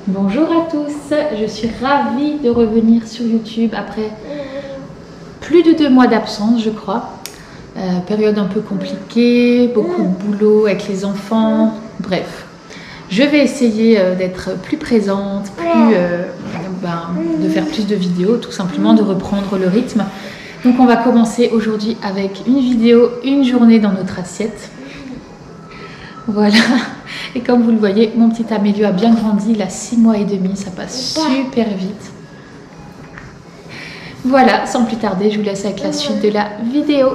Bonjour à tous, je suis ravie de revenir sur YouTube après plus de 2 mois d'absence, je crois. Période un peu compliquée, beaucoup de boulot avec les enfants, bref. Je vais essayer d'être plus présente, de faire plus de vidéos, tout simplement de reprendre le rythme. Donc on va commencer aujourd'hui avec une vidéo, une journée dans notre assiette. Voilà, et comme vous le voyez, mon petit Amélio a bien grandi, il a 6 mois et demi, ça passe super vite. Voilà, sans plus tarder, je vous laisse avec la suite de la vidéo.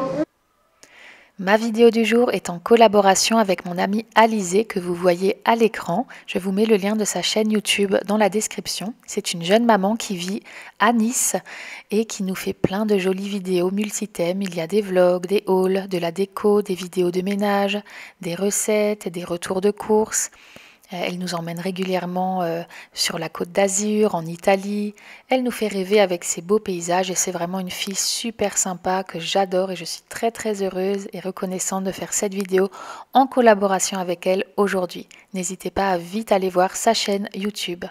Ma vidéo du jour est en collaboration avec mon amie Alizée que vous voyez à l'écran. Je vous mets le lien de sa chaîne YouTube dans la description. C'est une jeune maman qui vit à Nice et qui nous fait plein de jolies vidéos multi-thèmes. Il y a des vlogs, des hauls, de la déco, des vidéos de ménage, des recettes, des retours de courses. Elle nous emmène régulièrement sur la Côte d'Azur, en Italie. Elle nous fait rêver avec ses beaux paysages et c'est vraiment une fille super sympa que j'adore et je suis très heureuse et reconnaissante de faire cette vidéo en collaboration avec elle aujourd'hui. N'hésitez pas à vite aller voir sa chaîne YouTube.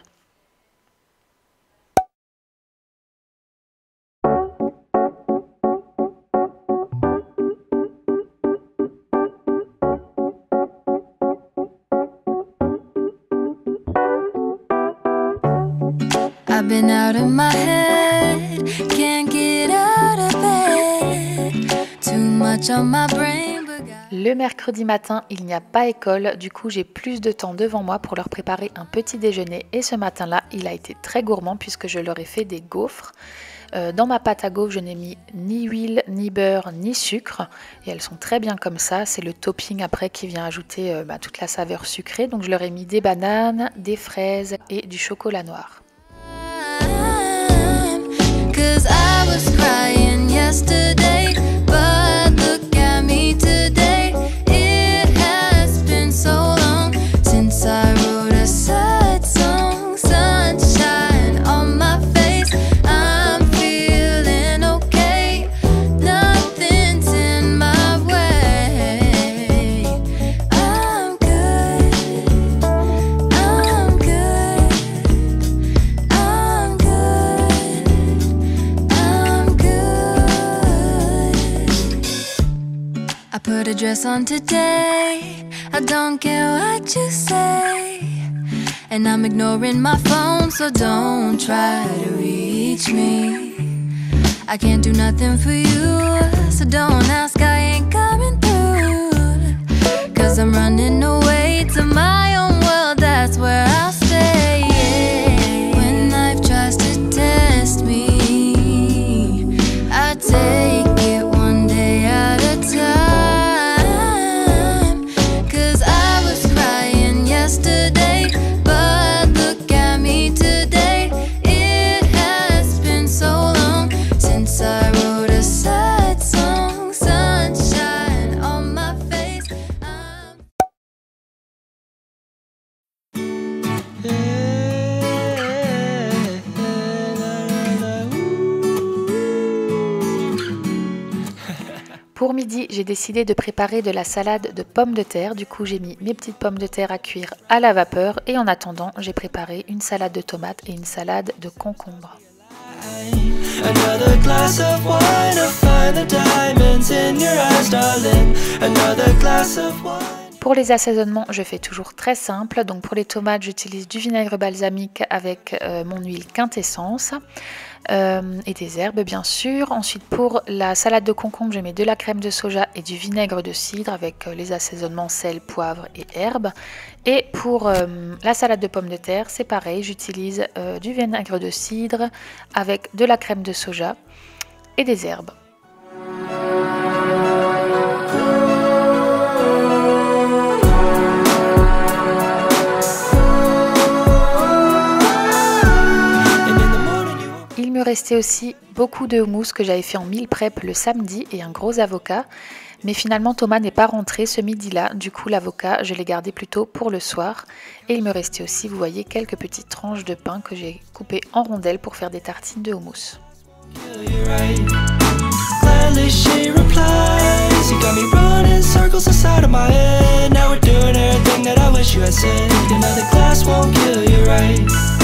I've been out of my head, can't get out of bed, too much on my brain. Le mercredi matin, il n'y a pas école, du coup j'ai plus de temps devant moi pour leur préparer un petit déjeuner et ce matin-là, il a été très gourmand puisque je leur ai fait des gaufres. Dans ma pâte à gaufres, je n'ai mis ni huile, ni beurre, ni sucre et elles sont très bien comme ça. C'est le topping après qui vient ajouter toute la saveur sucrée. Donc je leur ai mis des bananes, des fraises et du chocolat noir. Cause I was crying yesterday, but look at me today. It has been so long since I wrote a sad song. Sunshine on my face, I'm feeling okay. Nothing's in my way. I'm good, I'm good, I'm good. I put a dress on today, I don't care what you say. And I'm ignoring my phone, so don't try to reach me. I can't do nothing for you, so don't ask, I ain't coming through. Cause I'm running away to my own world, that's where I'll stay. Yeah. When life tries to test me, I take it one day at a time. Yesterday, but look at me today. It has been so long since I wrote a sad song. Sunshine on my face. Pour midi, j'ai décidé de préparer de la salade de pommes de terre. Du coup, j'ai mis mes petites pommes de terre à cuire à la vapeur. Et en attendant, j'ai préparé une salade de tomates et une salade de concombres. Pour les assaisonnements, je fais toujours très simple. Donc pour les tomates, j'utilise du vinaigre balsamique avec mon huile quintessence. Et des herbes bien sûr. Ensuite pour la salade de concombre, je mets de la crème de soja et du vinaigre de cidre avec les assaisonnements sel, poivre et herbes. Et pour la salade de pommes de terre, c'est pareil, j'utilise du vinaigre de cidre avec de la crème de soja et des herbes. Il me restait aussi beaucoup de houmous que j'avais fait en meal prep le samedi et un gros avocat. Mais finalement Thomas n'est pas rentré ce midi-là, du coup l'avocat je l'ai gardé plutôt pour le soir. Et il me restait aussi, vous voyez, quelques petites tranches de pain que j'ai coupées en rondelles pour faire des tartines de houmous. wish you had said another glass won't kill you, right?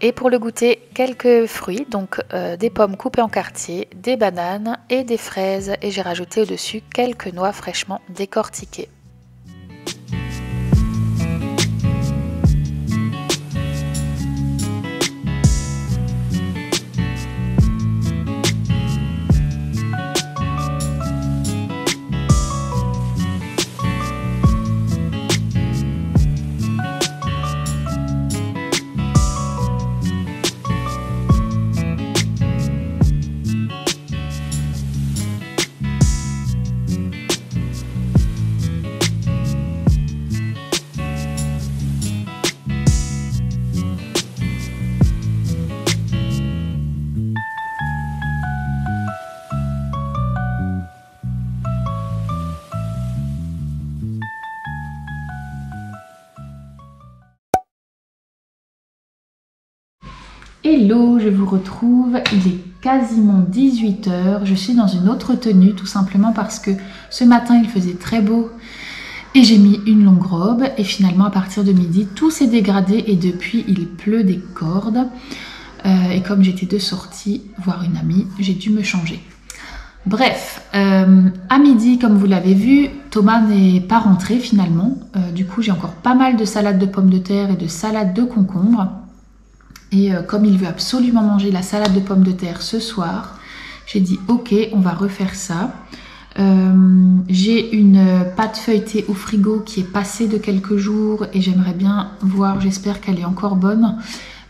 Et pour le goûter, quelques fruits, donc des pommes coupées en quartiers, des bananes et des fraises. Et j'ai rajouté au-dessus quelques noix fraîchement décortiquées. Hello, je vous retrouve, il est quasiment 18 h, je suis dans une autre tenue tout simplement parce que ce matin il faisait très beau et j'ai mis une longue robe et finalement à partir de midi tout s'est dégradé et depuis il pleut des cordes et comme j'étais de sortie voir une amie, j'ai dû me changer. Bref, à midi comme vous l'avez vu, Thomas n'est pas rentré finalement, du coup j'ai encore pas mal de salade de pommes de terre et de salade de concombre. Et comme il veut absolument manger la salade de pommes de terre ce soir, j'ai dit ok, on va refaire ça. J'ai une pâte feuilletée au frigo qui est passée de quelques jours et j'aimerais bien voir, j'espère qu'elle est encore bonne.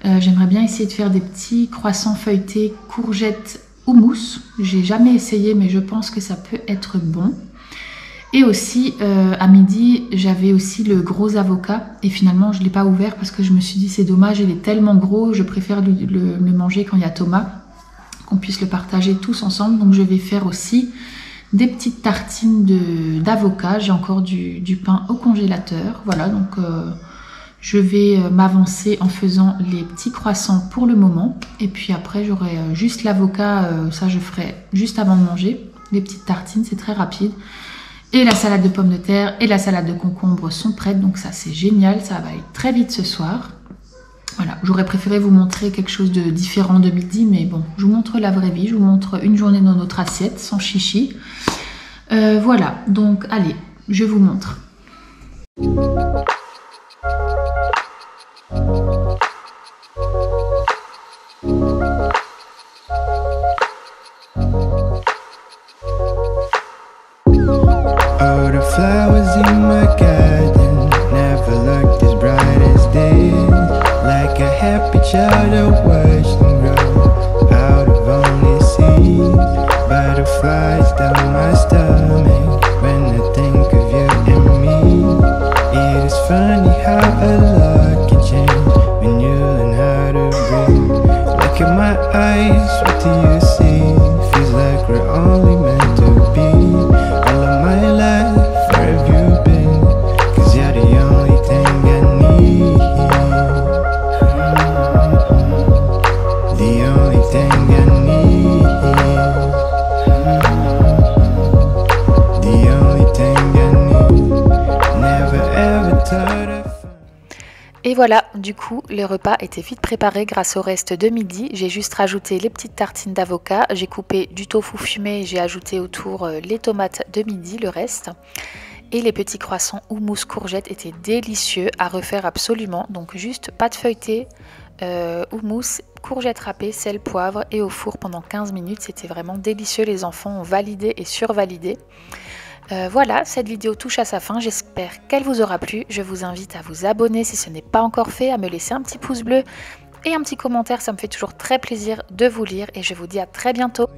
J'aimerais bien essayer de faire des petits croissants feuilletés courgettes houmous. J'ai jamais essayé mais je pense que ça peut être bon. Et aussi, à midi, j'avais aussi le gros avocat. Et finalement, je ne l'ai pas ouvert parce que je me suis dit, c'est dommage, il est tellement gros. Je préfère le manger quand il y a Thomas, qu'on puisse le partager tous ensemble. Donc, je vais faire aussi des petites tartines d'avocat. J'ai encore du pain au congélateur. Voilà, donc je vais m'avancer en faisant les petits croissants pour le moment. Et puis après, j'aurai juste l'avocat. Ça, je ferai juste avant de manger. Les petites tartines, c'est très rapide. Et la salade de pommes de terre et la salade de concombre sont prêtes, donc ça c'est génial, ça va aller très vite ce soir. Voilà, j'aurais préféré vous montrer quelque chose de différent de midi, mais bon, je vous montre la vraie vie, je vous montre une journée dans notre assiette, sans chichi. Voilà, donc allez, je vous montre. All the flowers in my garden never looked as bright as this. Like a happy child I watched them grow out of only seeds. Butterflies down my stomach when I think of you and me. It is funny how a lot can change when you learn how to breathe. Look at my eyes, what do you see? Feels like we're only meant to be. All of my life, where have you been? 'Cause you're the only thing I need. The only thing I need. The only thing I need. Never ever thought of. Et voilà, du coup, le repas était vite préparé grâce au reste de midi. J'ai juste rajouté les petites tartines d'avocat, j'ai coupé du tofu fumé et j'ai ajouté autour les tomates de midi, le reste. Et les petits croissants houmous courgettes étaient délicieux à refaire absolument. Donc juste pâte feuilletée, houmous, courgettes râpées, sel, poivre et au four pendant 15 minutes. C'était vraiment délicieux, les enfants ont validé et survalidé. Voilà, cette vidéo touche à sa fin, j'espère qu'elle vous aura plu. Je vous invite à vous abonner si ce n'est pas encore fait, à me laisser un petit pouce bleu et un petit commentaire, ça me fait toujours très plaisir de vous lire et je vous dis à très bientôt.